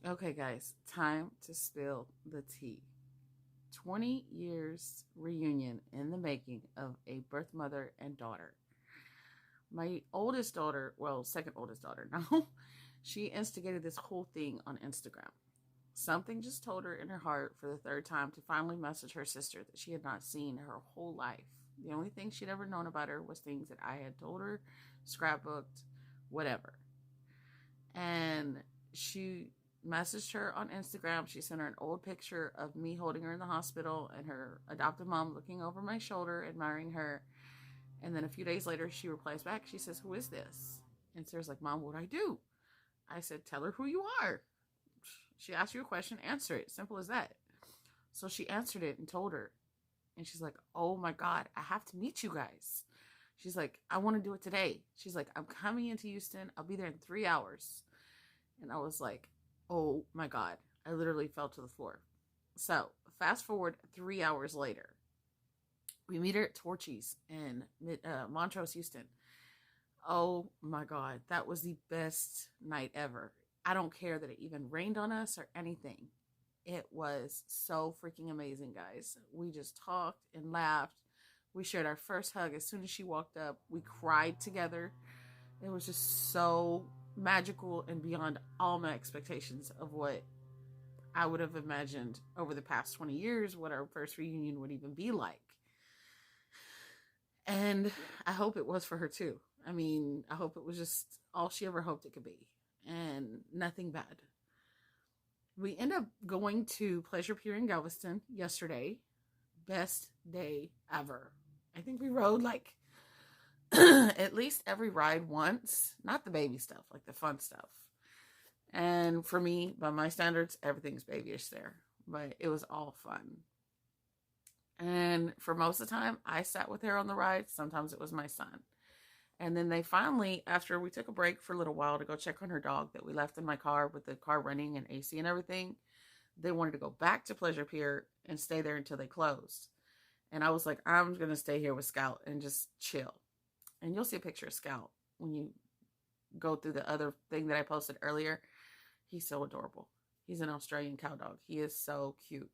Okay, guys, time to spill the tea. 20 years reunion in the making of a birth mother and daughter. My oldest daughter, well, second oldest daughter now, she instigated this whole thing on Instagram. Something just told her in her heart for the third time to finally message her sister that she had not seen her whole life. The only thing she'd ever known about her was things that I had told her, scrapbooked, whatever. And she messaged her on Instagram. She sent her an old picture of me holding her in the hospital and her adoptive mom looking over my shoulder, admiring her. And then a few days later, she replies back. She says, "Who is this?" And Sarah's like, "Mom, what do I do?" I said, "Tell her who you are. She asked you a question, answer it. Simple as that." So she answered it and told her. And she's like, "Oh my God, I have to meet you guys." She's like, "I want to do it today." She's like, "I'm coming into Houston. I'll be there in 3 hours." And I was like, oh my God. I literally fell to the floor. So fast forward 3 hours later. We meet her at Torchy's in Montrose, Houston. Oh my God. That was the best night ever. I don't care that it even rained on us or anything. It was so freaking amazing, guys. We just talked and laughed. We shared our first hug as soon as she walked up. We cried together. It was just so magical and beyond all my expectations of what I would have imagined over the past 20 years, what our first reunion would even be like. And I hope it was for her too. I mean, I hope it was just all she ever hoped it could be and nothing bad. We end up going to Pleasure Pier in Galveston yesterday. Best day ever. I think we rode like at least every ride once. Not the baby stuff, like the fun stuff. And for me, by my standards, everything's babyish there. But it was all fun. And for most of the time, I sat with her on the ride. Sometimes it was my son. And then they finally, after we took a break for a little while to go check on her dog that we left in my car with the car running and AC and everything, they wanted to go back to Pleasure Pier and stay there until they closed. And I was like, I'm going to stay here with Scout and just chill. And you'll see a picture of Scout when you go through the other thing that I posted earlier. He's so adorable. He's an Australian cow dog. He is so cute.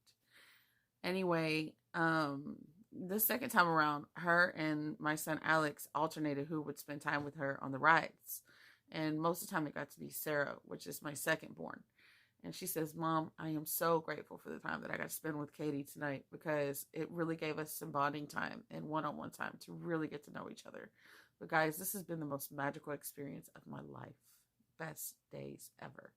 Anyway, the second time around, her and my son Alex alternated who would spend time with her on the rides. And most of the time it got to be Sarah, which is my second born. And she says, "Mom, I am so grateful for the time that I got to spend with Katie tonight because it really gave us some bonding time and one-on-one time to really get to know each other. But guys, this has been the most magical experience of my life. Best days ever."